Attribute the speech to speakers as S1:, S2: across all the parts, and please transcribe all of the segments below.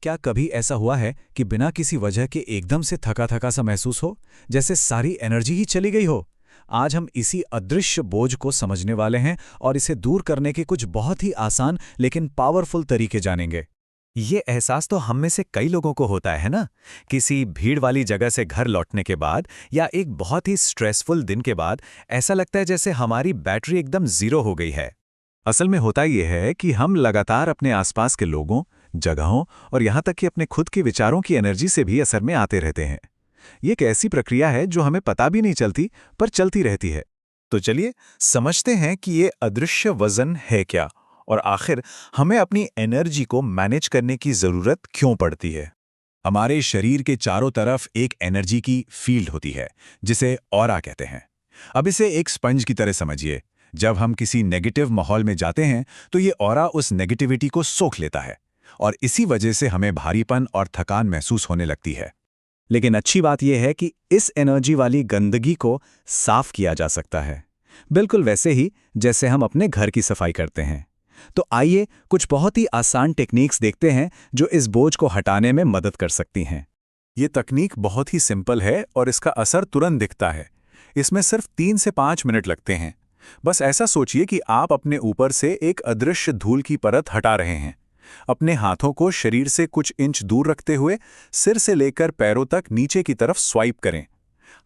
S1: क्या कभी ऐसा हुआ है कि बिना किसी वजह के एकदम से थका थका सा महसूस हो, जैसे सारी एनर्जी ही चली गई हो? आज हम इसी अदृश्य बोझ को समझने वाले हैं और इसे दूर करने के कुछ बहुत ही आसान लेकिन पावरफुल तरीके जानेंगे।
S2: ये एहसास तो हम में से कई लोगों को होता है ना? किसी भीड़ वाली जगह से घर लौटने के बाद या एक बहुत ही स्ट्रेसफुल दिन के बाद ऐसा लगता है जैसे हमारी बैटरी एकदम जीरो हो गई है। असल में होता यह है कि हम लगातार अपने आसपास के लोगों, जगहों और यहाँ तक कि अपने खुद के विचारों की एनर्जी से भी असर में आते रहते हैं। ये एक ऐसी प्रक्रिया है जो हमें पता भी नहीं चलती, पर चलती रहती है। तो चलिए समझते हैं कि ये अदृश्य वजन है क्या और आखिर हमें अपनी एनर्जी को मैनेज करने की जरूरत क्यों पड़ती है।
S1: हमारे शरीर के चारों तरफ एक एनर्जी की फील्ड होती है, जिसे ऑरा कहते हैं। अब इसे एक स्पंज की तरह समझिए। जब हम किसी नेगेटिव माहौल में जाते हैं तो ये ऑरा उस नेगेटिविटी को सोख लेता है और इसी वजह से हमें भारीपन और थकान महसूस होने लगती है।
S2: लेकिन अच्छी बात यह है कि इस एनर्जी वाली गंदगी को साफ किया जा सकता है, बिल्कुल वैसे ही जैसे हम अपने घर की सफाई करते हैं। तो आइए कुछ बहुत ही आसान टेक्निक्स देखते हैं जो इस बोझ को हटाने में मदद कर सकती हैं।
S1: ये तकनीक बहुत ही सिंपल है और इसका असर तुरंत दिखता है। इसमें सिर्फ 3 से 5 मिनट लगते हैं। बस ऐसा सोचिए कि आप अपने ऊपर से एक अदृश्य धूल की परत हटा रहे हैं। अपने हाथों को शरीर से कुछ इंच दूर रखते हुए सिर से लेकर पैरों तक नीचे की तरफ स्वाइप करें।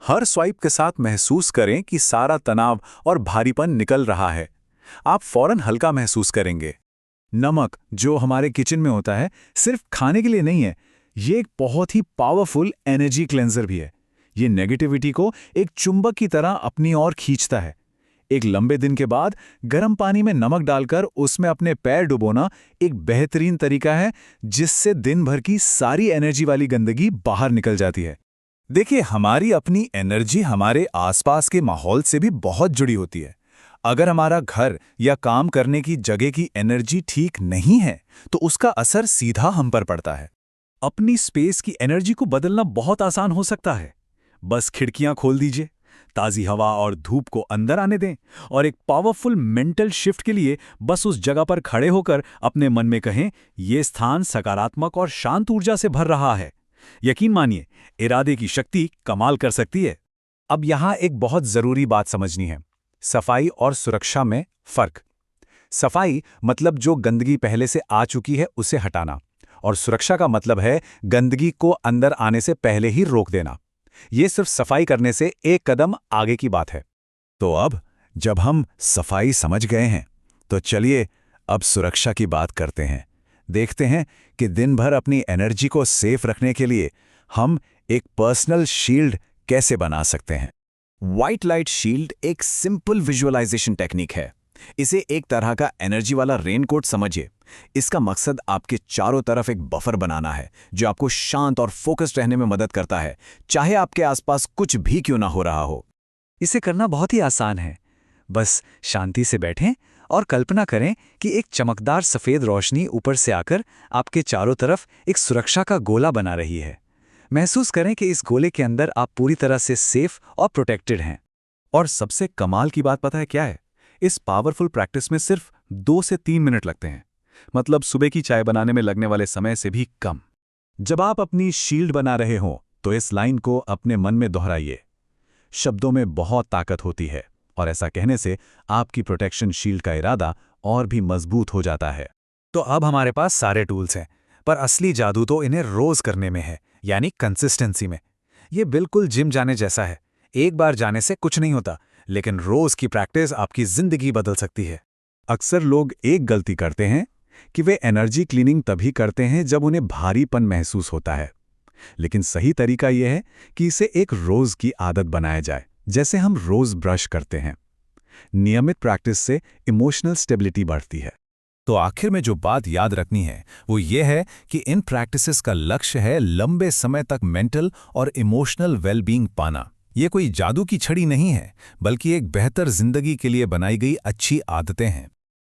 S1: हर स्वाइप के साथ महसूस करें कि सारा तनाव और भारीपन निकल रहा है। आप फौरन हल्का महसूस करेंगे। नमक, जो हमारे किचन में होता है, सिर्फ खाने के लिए नहीं है, ये एक बहुत ही पावरफुल एनर्जी क्लेंजर भी है। ये नेगेटिविटी को एक चुंबक की तरह अपनी ओर खींचता है। एक लंबे दिन के बाद गर्म पानी में नमक डालकर उसमें अपने पैर डुबोना एक बेहतरीन तरीका है, जिससे दिन भर की सारी एनर्जी वाली गंदगी बाहर निकल जाती है। देखिए, हमारी अपनी एनर्जी हमारे आसपास के माहौल से भी बहुत जुड़ी होती है। अगर हमारा घर या काम करने की जगह की एनर्जी ठीक नहीं है तो उसका असर सीधा हम पर पड़ता है। अपनी स्पेस की एनर्जी को बदलना बहुत आसान हो सकता है। बस खिड़कियां खोल दीजिए, ताज़ी हवा और धूप को अंदर आने दें और एक पावरफुल मेंटल शिफ्ट के लिए बस उस जगह पर खड़े होकर अपने मन में कहें, ये स्थान सकारात्मक और शांत ऊर्जा से भर रहा है। यकीन मानिए, इरादे की शक्ति कमाल कर सकती है। अब यहाँ एक बहुत ज़रूरी बात समझनी है, सफाई और सुरक्षा में फ़र्क। सफाई मतलब जो गंदगी पहले से आ चुकी है उसे हटाना, और सुरक्षा का मतलब है गंदगी को अंदर आने से पहले ही रोक देना। ये सिर्फ सफाई करने से एक कदम आगे की बात है। तो अब जब हम सफाई समझ गए हैं तो चलिए अब सुरक्षा की बात करते हैं। देखते हैं कि दिन भर अपनी एनर्जी को सेफ रखने के लिए हम एक पर्सनल शील्ड कैसे बना सकते हैं। व्हाइट लाइट शील्ड एक सिंपल विजुअलाइजेशन टेक्निक है। इसे एक तरह का एनर्जी वाला रेनकोट समझिए। इसका मकसद आपके चारों तरफ एक बफर बनाना है जो आपको शांत और फोकस्ड रहने में मदद करता है, चाहे आपके आसपास कुछ भी क्यों ना हो रहा हो।
S2: इसे करना बहुत ही आसान है। बस शांति से बैठें और कल्पना करें कि एक चमकदार सफ़ेद रोशनी ऊपर से आकर आपके चारों तरफ एक सुरक्षा का गोला बना रही है। महसूस करें कि इस गोले के अंदर आप पूरी तरह से सेफ और प्रोटेक्टेड हैं।
S1: और सबसे कमाल की बात पता है क्या है? इस पावरफुल प्रैक्टिस में सिर्फ 2 से 3 मिनट लगते हैं। मतलब सुबह की चाय बनाने में लगने वाले समय से भी कम। जब आप अपनी शील्ड बना रहे हों तो इस लाइन को अपने मन में दोहराइए। शब्दों में बहुत ताकत होती है और ऐसा कहने से आपकी प्रोटेक्शन शील्ड का इरादा और भी मजबूत हो जाता है।
S2: तो अब हमारे पास सारे टूल्स हैं, पर असली जादू तो इन्हें रोज करने में है, यानी कंसिस्टेंसी में। ये बिल्कुल जिम जाने जैसा है। एक बार जाने से कुछ नहीं होता, लेकिन रोज की प्रैक्टिस आपकी जिंदगी बदल सकती है।
S1: अक्सर लोग एक गलती करते हैं कि वे एनर्जी क्लीनिंग तभी करते हैं जब उन्हें भारीपन महसूस होता है। लेकिन सही तरीका यह है कि इसे एक रोज की आदत बनाया जाए, जैसे हम रोज ब्रश करते हैं। नियमित प्रैक्टिस से इमोशनल स्टेबिलिटी बढ़ती है।
S2: तो आखिर में जो बात याद रखनी है वो ये है कि इन प्रैक्टिसेस का लक्ष्य है लंबे समय तक मेंटल और इमोशनल वेलबींग पाना। ये कोई जादू की छड़ी नहीं है, बल्कि एक बेहतर जिंदगी के लिए बनाई गई अच्छी आदतें हैं।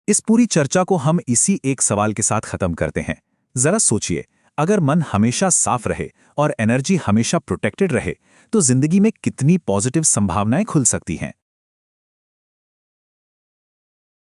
S1: इस पूरी चर्चा को हम इसी एक सवाल के साथ खत्म करते हैं। जरा सोचिए, अगर मन हमेशा साफ रहे और एनर्जी हमेशा प्रोटेक्टेड रहे तो जिंदगी में कितनी पॉजिटिव संभावनाएं खुल सकती हैं।